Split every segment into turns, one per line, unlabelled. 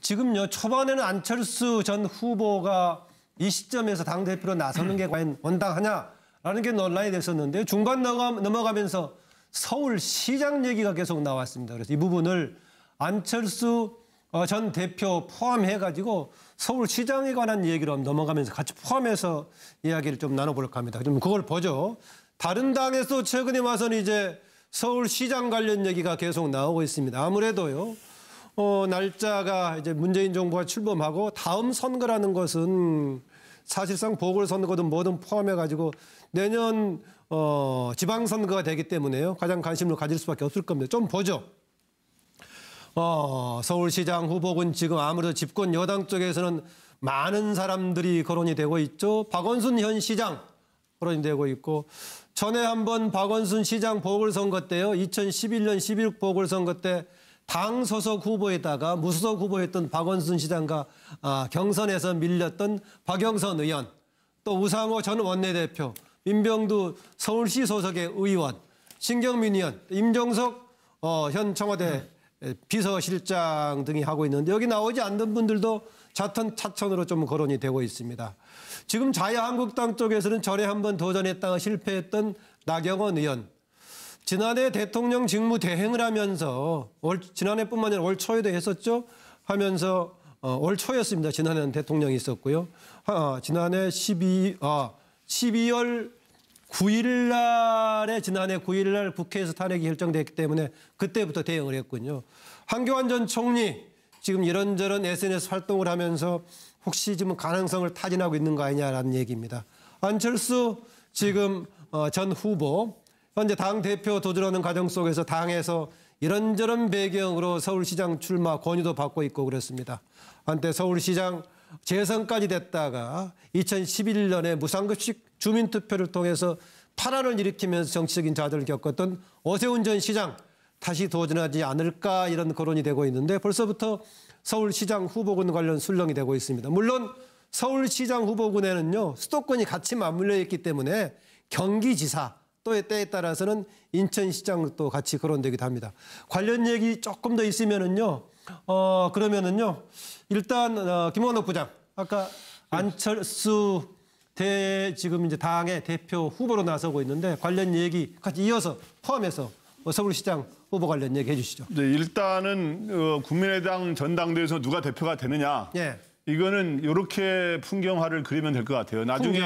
지금요, 초반에는 안철수 전 후보가 이 시점에서 당대표로 나서는 게 과연 원당하냐라는 게 논란이 됐었는데요. 중반 넘어가면서 서울시장 얘기가 계속 나왔습니다. 그래서 이 부분을 안철수 전 대표 포함해가지고 서울시장에 관한 얘기로 넘어가면서 같이 포함해서 이야기를 좀 나눠볼까 합니다. 좀 그걸 보죠. 다른 당에서 최근에 와서는 이제 서울시장 관련 얘기가 계속 나오고 있습니다. 아무래도요, 날짜가 이제 문재인 정부가 출범하고 다음 선거라는 것은 사실상 보궐선거든 뭐든 포함해가지고 내년 지방선거가 되기 때문에요. 가장 관심을 가질 수밖에 없을 겁니다. 좀 보죠. 서울시장 후보군 지금 아무래도 집권 여당 쪽에서는 많은 사람들이 거론이 되고 있죠. 박원순 현 시장 거론이 되고 있고 전에 한번 박원순 시장 보궐선거 때요. 2011년 11 보궐선거 때 당 소속 후보에다가 무소속 후보였던 박원순 시장과 경선에서 밀렸던 박영선 의원, 또 우상호 전 원내대표, 민병두 서울시 소속의 의원, 신경민 의원, 임종석 현 청와대 비서실장 등이 하고 있는데 여기 나오지 않는 분들도 자천 타천으로 좀 거론이 되고 있습니다. 지금 자유한국당 쪽에서는 전에 한번 도전했다가 실패했던 나경원 의원. 지난해 대통령 직무 대행을 하면서 지난해뿐만 아니라 올 초에도 했었죠. 하면서 올 초였습니다. 지난해는 대통령이 있었고요. 지난해 12월 9일 날에 지난해 9일 날 국회에서 탄핵이 결정됐기 때문에 그때부터 대응을 했군요. 한교안 전 총리 지금 이런저런 SNS 활동을 하면서 혹시 지금 가능성을 타진하고 있는 거 아니냐라는 얘기입니다. 안철수 지금 전 후보 현재 당대표 도전하는 과정 속에서 당에서 이런저런 배경으로 서울시장 출마 권유도 받고 있고 그렇습니다. 한때 서울시장 재선까지 됐다가 2011년에 무상급식 주민투표를 통해서 파란을 일으키면서 정치적인 좌절을 겪었던 오세훈 전 시장 다시 도전하지 않을까 이런 거론이 되고 있는데 벌써부터 서울시장 후보군 관련 술렁이 되고 있습니다. 물론 서울시장 후보군에는요. 수도권이 같이 맞물려 있기 때문에 경기지사 또의 때에 따라서는 인천시장으로 또 같이 거론되기도 합니다. 관련 얘기 조금 더 있으면은요. 그러면은요. 일단 김원옥 부장 아까 안철수 지금 이제 당의 대표 후보로 나서고 있는데 관련 얘기 같이 이어서 포함해서 서울시장 후보 관련 얘기 해주시죠.
네, 일단은 국민의당 전당대회에서 누가 대표가 되느냐.
예.
이거는 이렇게 풍경화를 그리면 될 것 같아요. 나중에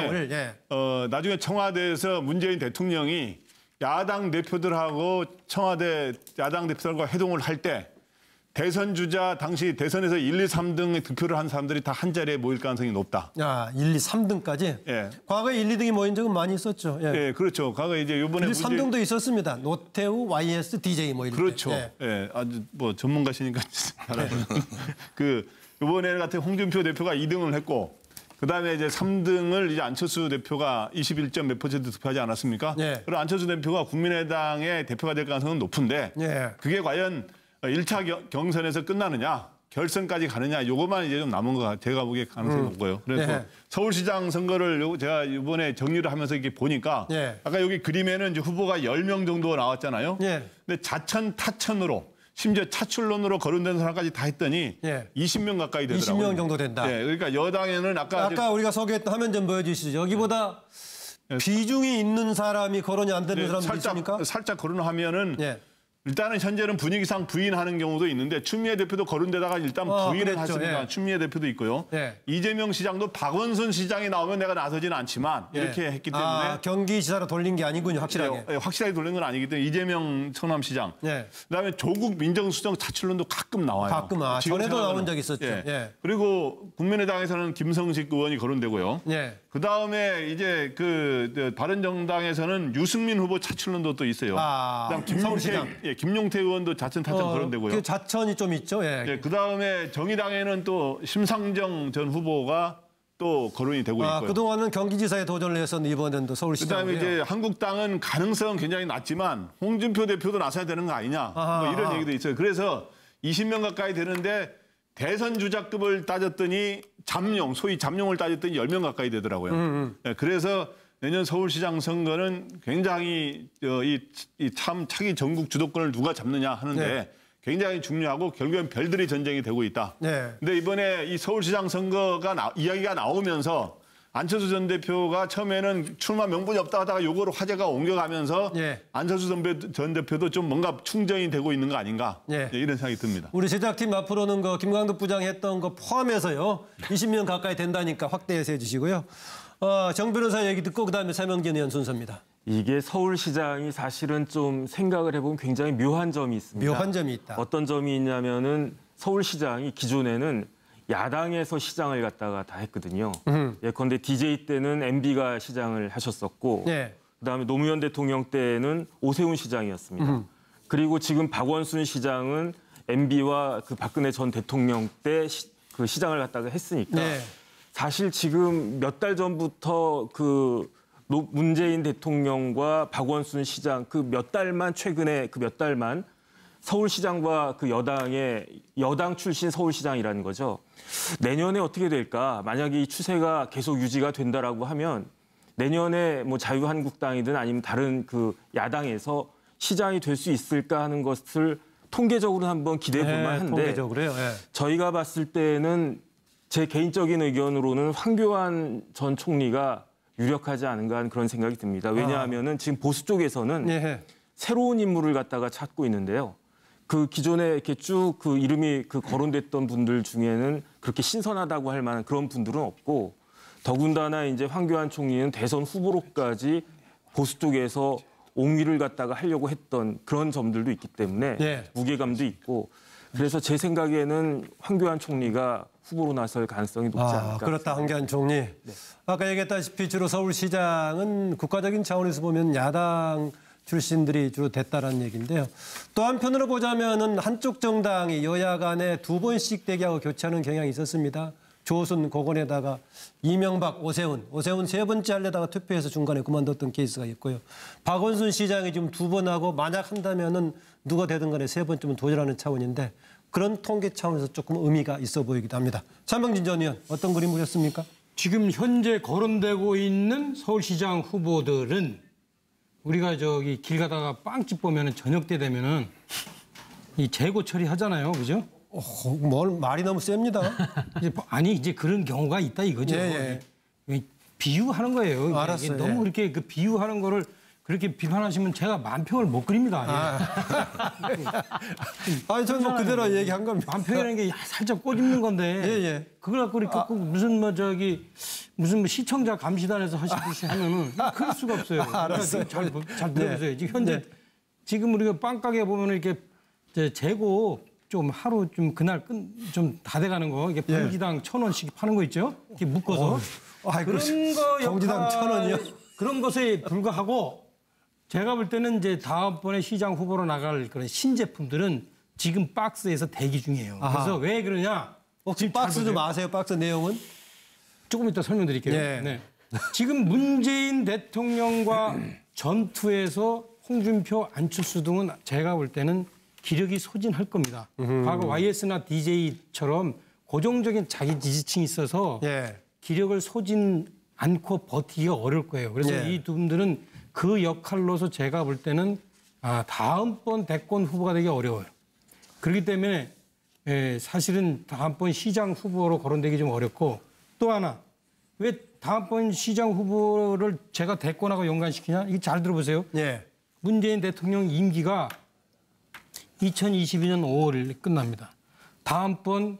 나중에 청와대에서 문재인 대통령이 야당 대표들하고 청와대 야당 대표들과 회동을 할 때 대선 주자 당시 대선에서 1, 2, 3등 득표를 한 사람들이 다 한 자리에 모일 가능성이 높다.
1, 2, 3등까지?
예.
과거에 1, 2등이 모인 적은 많이 있었죠.
예, 예 그렇죠. 과거에 이제 이번에
1, 3등도 있었습니다. 노태우, YS, DJ 뭐 이렇게.
그렇죠.
예.
예. 아주 뭐 전문가시니까 이번에 같은 홍준표 대표가 2등을 했고 그다음에 이제 3등을 이제 안철수 대표가 21점 몇 % 득표하지 않았습니까?
예.
그리고 안철수 대표가 국민의당의 대표가 될 가능성은 높은데
예.
그게 과연 1차 경선에서 끝나느냐, 결선까지 가느냐, 요것만 이제 좀 남은 것 같아요. 제가 보기에 가능성이 높고요. 그래서
예.
서울시장 선거를 제가 이번에 정리를 하면서 이렇게 보니까
예.
아까 여기 그림에는 이제 후보가 10명 정도가 나왔잖아요.
예.
근데 자천, 타천으로 심지어 차출론으로 거론된 사람까지 다 했더니
예.
20명 가까이 되더라고요.
20명 정도 된다.
네, 그러니까 여당에는 아까
우리가 소개했던 화면 좀 보여주시죠. 여기보다 비중이 있는 사람이 거론이 안 되는 사람도 있습니까?
살짝 거론하면은
예.
일단은 현재는 분위기상 부인하는 경우도 있는데 추미애 대표도 거론되다가 일단 부인을 했습니다.
예.
추미애 대표도 있고요.
예.
이재명 시장도 박원순 시장이 나오면 내가 나서지는 않지만 이렇게 했기 때문에
경기지사로 돌린 게 아니군요. 확실하게.
예, 확실하게 돌린 건 아니기 때문에 이재명 성남시장.
예.
그다음에 조국 민정수석 차출론도 가끔 나와요.
가끔 전에도 나온 적이 있었죠.
예.
예.
그리고 국민의당에서는 김성식 의원이 거론되고요.
예.
그다음에 이제 바른정당에서는 유승민 후보 차출론도 또 있어요. 그다음 김용태 의원도 자천 타천 거론되고요.
그 자천이 좀 있죠. 예.
예, 그다음에 정의당에는 또 심상정 전 후보가 또 거론이 되고 있고요.
그동안은 경기지사에 도전을 했었는데 이번에는 또 서울시장.
그다음에 이제 한국당은 가능성은 굉장히 낮지만 홍준표 대표도 나서야 되는 거 아니냐. 뭐 이런 얘기도 있어요. 그래서 20명 가까이 되는데 대선 주자급을 따졌더니 소위 잠룡을 따졌더니 10명 가까이 되더라고요. 예, 그래서 내년 서울시장 선거는 굉장히 참 차기 전국 주도권을 누가 잡느냐 하는데 굉장히 중요하고 결국엔 별들이 전쟁이 되고 있다.
네.
근데 이번에 이 서울시장 선거가 이야기가 나오면서 안철수 전 대표가 처음에는 출마 명분이 없다 하다가 요거로 화제가 옮겨가면서
예.
안철수 전 대표도 좀 뭔가 충전이 되고 있는 거 아닌가
예.
이런 생각이 듭니다.
우리 제작팀 앞으로는 그 김광덕 부장 했던 거 포함해서요. 20명 가까이 된다니까 확대해서 해주시고요. 정 변호사 얘기 듣고 그다음에 서명진 의원 순서입니다.
이게 서울시장이 사실은 좀 생각을 해보면 굉장히 묘한 점이 있습니다.
묘한 점이 있다.
어떤 점이 있냐면은 서울시장이 기존에는 야당에서 시장을 갖다가 다 했거든요. 예컨대 DJ 때는 MB가 시장을 하셨었고
네.
그다음에 노무현 대통령 때는 오세훈 시장이었습니다. 그리고 지금 박원순 시장은 MB와 그 박근혜 전 대통령 때 그 시장을 갖다가 했으니까
네.
사실 지금 몇 달 전부터 그 문재인 대통령과 박원순 시장 그 몇 달만 최근에 그 몇 달만 서울시장과 그 여당 출신 서울시장이라는 거죠. 내년에 어떻게 될까? 만약에 이 추세가 계속 유지가 된다라고 하면 내년에 뭐 자유한국당이든 아니면 다른 그 야당에서 시장이 될 수 있을까 하는 것을 통계적으로 한번 기대해 볼 만한데
통계적으로요. 네.
저희가 봤을 때는 제 개인적인 의견으로는 황교안 전 총리가 유력하지 않은가 하는 그런 생각이 듭니다. 왜냐하면은 지금 보수 쪽에서는
네.
새로운 인물을 갖다가 찾고 있는데요. 그 기존에 이렇게 쭉 그 이름이 그 거론됐던 분들 중에는 그렇게 신선하다고 할 만한 그런 분들은 없고 더군다나 이제 황교안 총리는 대선 후보로까지 보수 쪽에서 옹위를 갖다가 하려고 했던 그런 점들도 있기 때문에
네.
무게감도 있고 그래서 제 생각에는 황교안 총리가 후보로 나설 가능성이 높지 않을까.
그렇다 황교안 총리. 네. 아까 얘기했다시피 주로 서울시장은 국가적인 차원에서 보면 야당 출신들이 주로 됐다라는 얘기인데요. 또 한편으로 보자면은 한쪽 정당이 여야 간에 2번씩 대기하고 교체하는 경향이 있었습니다. 조순 고건에다가 이명박, 오세훈 3번째 하려다가 투표해서 중간에 그만뒀던 케이스가 있고요. 박원순 시장이 지금 2번 하고 만약 한다면은 누가 되든 간에 3번쯤은 도전하는 차원인데 그런 통계 차원에서 조금 의미가 있어 보이기도 합니다. 차명진 전 의원 어떤 그림 보셨습니까?
지금 현재 거론되고 있는 서울시장 후보들은 우리가 저기 길 가다가 빵집 보면은 저녁 때 되면은 이 재고 처리하잖아요, 그죠?
뭘 말이 너무 셉니다.
이제 그런 경우가 있다 이거죠.
예.
비유하는 거예요. 이게
알았어요.
너무 이렇게 그 비유하는 거를 그렇게 비판하시면 제가 만평을 못 그립니다.
아니 저는 뭐 그대로 얘기한 겁니다.
만평이라는 게 살짝 꼬집는 건데
예.
그걸 갖고 이렇게 꼭 무슨 뭐 시청자 감시단에서 하시듯이 하면은 그럴 수가 없어요.
알았어요.
잘 들어보세요. 지금 현재 지금 우리가 빵가게 보면 이렇게 재고 좀 하루 좀 그날 좀 다 돼가는 거 이게 봉지당 1,000원씩 파는 거 있죠? 이렇게 묶어서 그런 거
봉지당 1,000원이요?
그런 것에 불과하고 제가 볼 때는 이제 다음번에 시장 후보로 나갈 그런 신제품들은 지금 박스에서 대기 중이에요. 그래서 왜 그러냐?
혹시 박스 좀 아세요? 박스 내용은?
조금 이따 설명드릴게요.
네.
지금 문재인 대통령과 전투에서 홍준표, 안철수 등은 제가 볼 때는 기력이 소진할 겁니다. 과거 YS나 DJ처럼 고정적인 자기 지지층이 있어서 기력을 소진 않고 버티기가 어려울 거예요. 그래서 이 두 분들은 그 역할로서 제가 볼 때는 다음번 대권 후보가 되기 어려워요. 그렇기 때문에 사실은 다음번 시장 후보로 거론되기 좀 어렵고 또 하나 왜 다음번 시장 후보를 제가 대권하고 연관시키냐? 이거 잘 들어보세요. 문재인 대통령 임기가 2022년 5월에 끝납니다. 다음번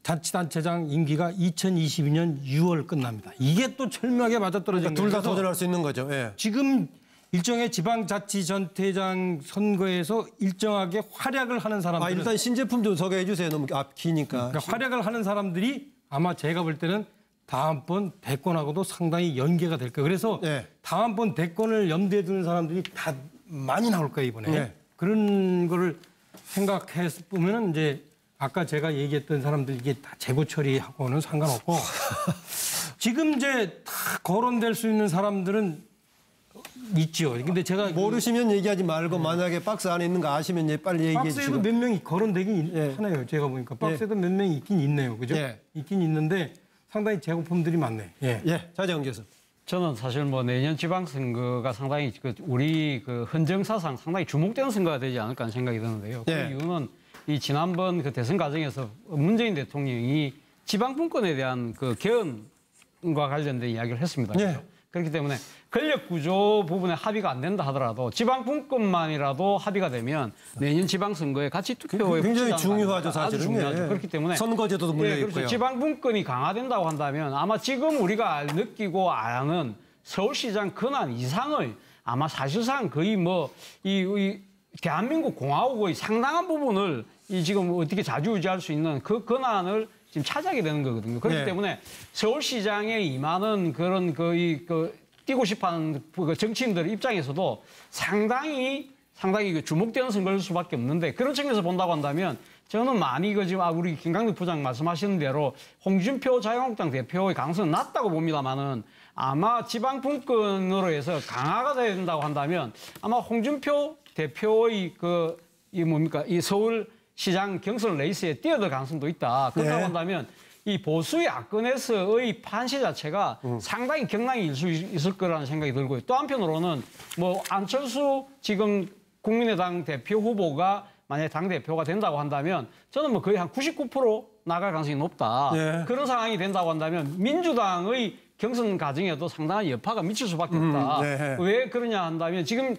자치단체장 임기가 2022년 6월 끝납니다. 이게 또 철저하게 맞아떨어진 거예요.
둘 다 도전할 수 있는 거죠.
지금 일정의 지방자치전체장 선거에서 일정하게 활약을 하는 사람들.
일단 신제품 좀 소개해 주세요. 너무 기니까.
그러니까 활약을 하는 사람들이 아마 제가 볼 때는 다음번 대권하고도 상당히 연계가 될 거예요. 그래서 다음번 대권을 염두에 두는 사람들이 다 많이 나올 거예요, 이번에. 그런 거를 생각해 보면은 이제 아까 제가 얘기했던 사람들 이게 다 재고 처리하고는 상관없고 지금 이제 다 거론될 수 있는 사람들은 있죠. 근데 제가
모르시면 얘기하지 말고 만약에 박스 안에 있는 거 아시면 빨리 얘기해 주시고.
박스에도 몇 명이 거론되긴 하네요. 제가 보니까 박스에도 몇 명이 있긴 있네요. 그죠? 있긴 있는데 상당히 재고품들이 많네.
차재원 교수.
저는 사실 뭐 내년 지방선거가 상당히 우리 그 헌정사상 상당히 주목되는 선거가 되지 않을까 하는 생각이 드는데요. 그
네.
이유는 이 지난번 그 대선 과정에서 문재인 대통령이 지방분권에 대한 그 개헌과 관련된 이야기를 했습니다.
네.
그렇기 때문에 권력 구조 부분에 합의가 안 된다 하더라도 지방분권만이라도 합의가 되면 내년 지방선거에 같이 투표에
굉장히
붙이지
중요하죠,
않을까. 아주
사실은.
중요하죠.
예.
그렇기 때문에
선거제도도 물려 있고요.
그렇죠. 지방분권이 강화된다고 한다면 아마 지금 우리가 느끼고 아는 서울시장 권한 이상을 아마 사실상 거의 뭐 이 대한민국 공화국의 상당한 부분을 이 지금 어떻게 좌지우지할 수 있는 그 권한을 지금 차지하게 되는 거거든요. 그렇기
네.
때문에 서울시장에 임하는 그런 뛰고 싶어하는 그 정치인들 입장에서도 상당히 주목되는 선거일 수밖에 없는데 그런 측면에서 본다고 한다면 저는 많이 지금 우리 김강덕 부장 말씀하시는 대로 홍준표 자유한국당 대표의 가능성은 낮다고 봅니다만은 아마 지방분권으로 해서 강화가 돼야 된다고 한다면 아마 홍준표 대표의 이 서울시장 경선 레이스에 뛰어들 가능성도 있다. 그렇다고
네.
한다면 이 보수의 야권에서의 판시 자체가 상당히 경랑이 있을 거라는 생각이 들고요. 또 한편으로는 뭐 안철수 지금 국민의당 대표 후보가 만약에 당대표가 된다고 한다면 저는 뭐 거의 한 99% 나갈 가능성이 높다.
네.
그런 상황이 된다고 한다면 민주당의 경선 과정에도 상당한 여파가 미칠 수밖에 없다.
네.
왜 그러냐 한다면 지금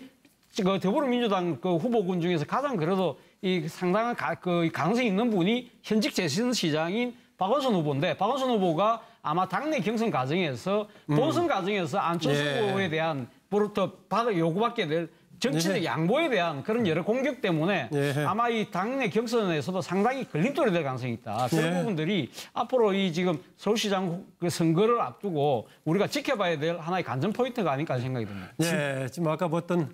그 더불어민주당 그 후보군 중에서 가장 그래도 이 상당한 가능성이 있는 분이 현직 재선시장인 박원순 후보인데 박원순 후보가 아마 당내 경선 과정에서 본선 과정에서 안철수
네.
후보에 대한 요구받게 될 정치적
네.
양보에 대한 그런 여러 공격 때문에
네.
아마 이 당내 경선에서도 상당히 걸림돌이 될 가능성이 있다. 그런
네.
부분들이 앞으로 이 지금 서울시장 그 선거를 앞두고 우리가 지켜봐야 될 하나의 관전 포인트가 아닐까 생각이 듭니다.
네, 지금 아까 봤던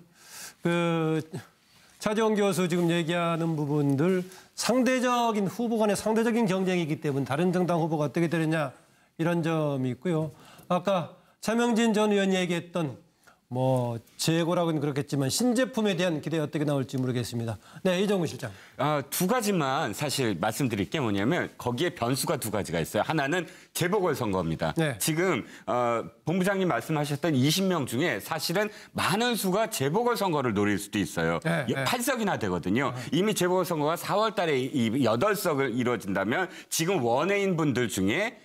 차재원 교수 지금 얘기하는 부분들 상대적인 후보 간의 상대적인 경쟁이기 때문에 다른 정당 후보가 어떻게 되느냐 이런 점이 있고요. 아까 차명진 전 의원이 얘기했던 뭐 재고라고는 그렇겠지만 신제품에 대한 기대 어떻게 나올지 모르겠습니다. 네, 이정우 실장.
두 가지만 사실 말씀드릴 게 뭐냐면 거기에 변수가 두 가지가 있어요. 하나는 재보궐선거입니다.
네.
지금 본부장님 말씀하셨던 20명 중에 사실은 많은 수가 재보궐선거를 노릴 수도 있어요.
네, 네.
8석이나 되거든요. 이미 재보궐선거가 4월 달에 이 8석을 이루어진다면 지금 원외인 분들 중에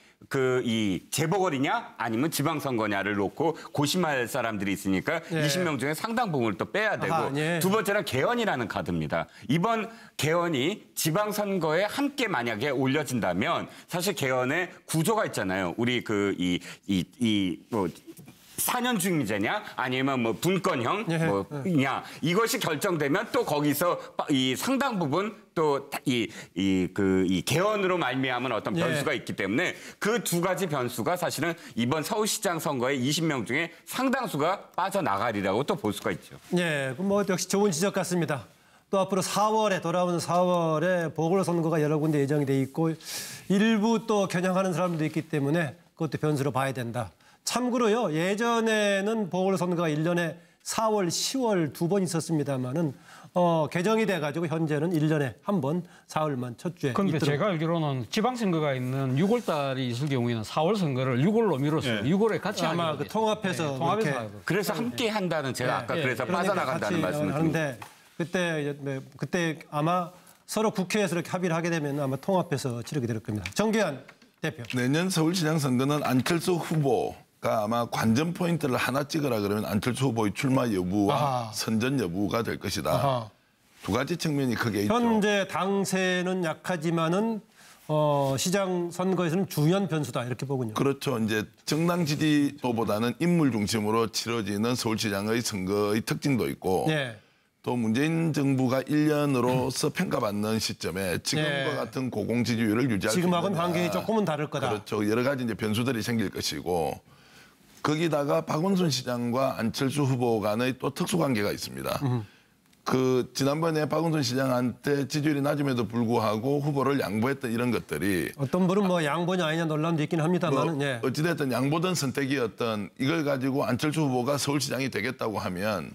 이 재보궐이냐 아니면 지방선거냐를 놓고 고심할 사람들이 있으니까
예.
20명 중에 상당 부분을 또 빼야 되고
아하, 예.
두 번째는 개헌이라는 카드입니다. 이번 개헌이 지방선거에 함께 만약에 올려진다면 사실 개헌의 구조가 있잖아요. 우리 4년중이제냐 아니면 뭐 분권형 뭐냐 이것이 결정되면 또 거기서 이 상당 부분 또 이 개헌으로 말미암은 어떤 변수가 있기 때문에 그 두 가지 변수가 사실은 이번 서울시장 선거에 20명 중에 상당수가 빠져나가리라고 또 볼 수가 있죠.
네, 뭐 역시 좋은 지적 같습니다. 또 앞으로 4월에 돌아오는 4월에 보궐선거가 여러 군데 예정이 돼 있고 일부 또 겨냥하는 사람도 있기 때문에 그것도 변수로 봐야 된다. 참고로요, 예전에는 보궐선거가 1년에 4월, 10월 두 번 있었습니다만은 개정이 돼가지고 현재는 1년에 한 번 4월만 첫 주에.
그런데
있도록.
제가 알기로는 지방선거가 있는 6월 달이 있을 경우에는 4월 선거를 6월로 미뤘어요. 6월에 같이
아마
하게
그 통합해서
통합해서
이렇게
하고.
그래서 함께 한다는 제가 아까 그래서
그러니까
빠져나간다는
같이
말씀을 드립니다.
하는데 그때 아마 서로 국회에서 이렇게 합의를 하게 되면 아마 통합해서 치르게 될 겁니다. 정계한 대표.
내년 서울시장 선거는 안철수 후보가 아마 관전 포인트를 하나 찍으라 그러면 안철수 후보의 출마 여부와
아하.
선전 여부가 될 것이다.
아하.
두 가지 측면이 크게 있죠.
현재 당세는 약하지만은 시장 선거에서는 중요한 변수다 이렇게 보군요.
그렇죠. 이제 정당 지지도보다는 인물 중심으로 치러지는 서울시장의 선거의 특징도 있고
네.
또 문재인 정부가 1년으로서 평가받는 시점에 지금과
네.
같은 고공 지지율을 유지할 수
지금하고는
있느냐.
환경이 조금은 다를 거다.
그렇죠. 여러 가지 이제 변수들이 생길 것이고 거기다가 박원순 시장과 안철수 후보 간의 또 특수관계가 있습니다. 지난번에 박원순 시장한테 지지율이 낮음에도 불구하고 후보를 양보했던 이런 것들이
어떤 분은 뭐 양보냐 아니냐 논란도 있긴 합니다만은 예.
어찌됐든 양보든 선택이었던 이걸 가지고 안철수 후보가 서울시장이 되겠다고 하면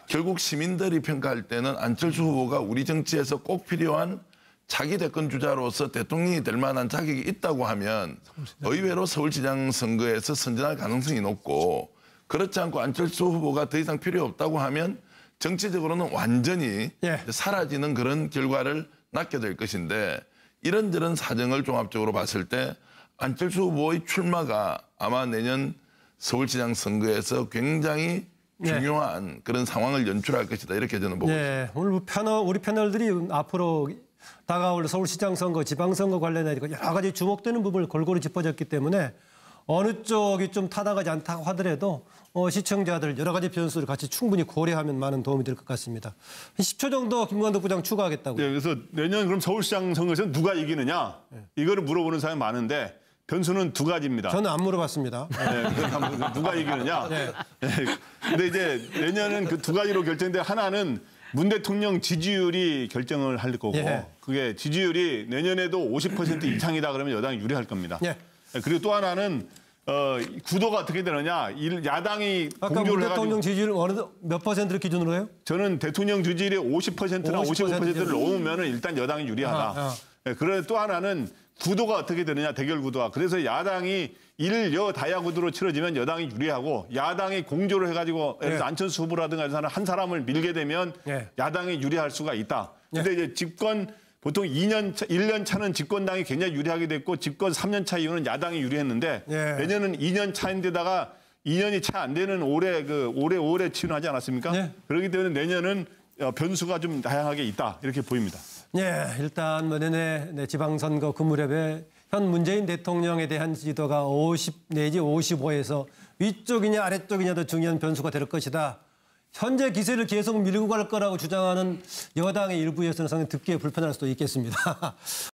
결국 시민들이 평가할 때는 안철수 후보가 우리 정치에서 꼭 필요한 차기 대권 주자로서 대통령이 될 만한 자격이 있다고 하면 의외로 서울시장 선거에서 선전할 가능성이 높고 그렇지 않고 안철수 후보가 더 이상 필요 없다고 하면 정치적으로는 완전히
예.
사라지는 그런 결과를 낳게 될 것인데 이런저런 사정을 종합적으로 봤을 때 안철수 후보의 출마가 아마 내년 서울시장 선거에서 굉장히 중요한 그런 상황을 연출할 것이다. 이렇게 저는 보고 있습니다.
네, 오늘 우리 패널들이 앞으로 다가올 서울시장 선거, 지방선거 관련해 여러 가지 주목되는 부분을 골고루 짚어줬기 때문에 어느 쪽이 좀 타당하지 않다고 하더라도 시청자들 여러 가지 변수를 같이 충분히 고려하면 많은 도움이 될 것 같습니다. 한 10초 정도 김관덕 부장 추가하겠다고요.
네, 그래서 내년 그럼 서울시장 선거에서 누가 이기느냐 이거를 물어보는 사람이 많은데 변수는 두 가지입니다.
저는 안 물어봤습니다.
네, 누가 이기느냐. 네. 근데 이제 내년은 그 두 가지로 결정돼 하나는 문 대통령 지지율이 결정을 할 거고
예.
그게 지지율이 내년에도 50% 이상이다 그러면 여당이 유리할 겁니다.
예.
그리고 또 하나는 구도가 어떻게 되느냐. 야당이
아까 문
공조를
대통령
해가지고
지지율 몇 퍼센트를 기준으로 해요?
저는 대통령 지지율이 50%나 55%를 넘으면 일단 여당이 유리하다. 네, 그런데 또 하나는 구도가 어떻게 되느냐, 대결 구도가. 그래서 야당이 일여다야 구도로 치러지면 여당이 유리하고 야당이 공조를 해가지고 예를 들어서 안철수 후보라든가 한 사람을 밀게 되면 야당이 유리할 수가 있다. 근데 이제 집권 보통 1년 차는 집권당이 굉장히 유리하게 됐고 집권 3년 차 이후는 야당이 유리했는데 내년은 2년 차인데다가 2년이 채 안 되는 올해 5월에 치른하지 않았습니까? 그렇기 때문에 내년은 변수가 좀 다양하게 있다 이렇게 보입니다.
네, 일단 내년에 지방선거 그 무렵에 현 문재인 대통령에 대한 지지도가 50 내지 55에서 위쪽이냐 아래쪽이냐 더 중요한 변수가 될 것이다. 현재 기세를 계속 밀고 갈 거라고 주장하는 여당의 일부에서는 상당히 듣기에 불편할 수도 있겠습니다.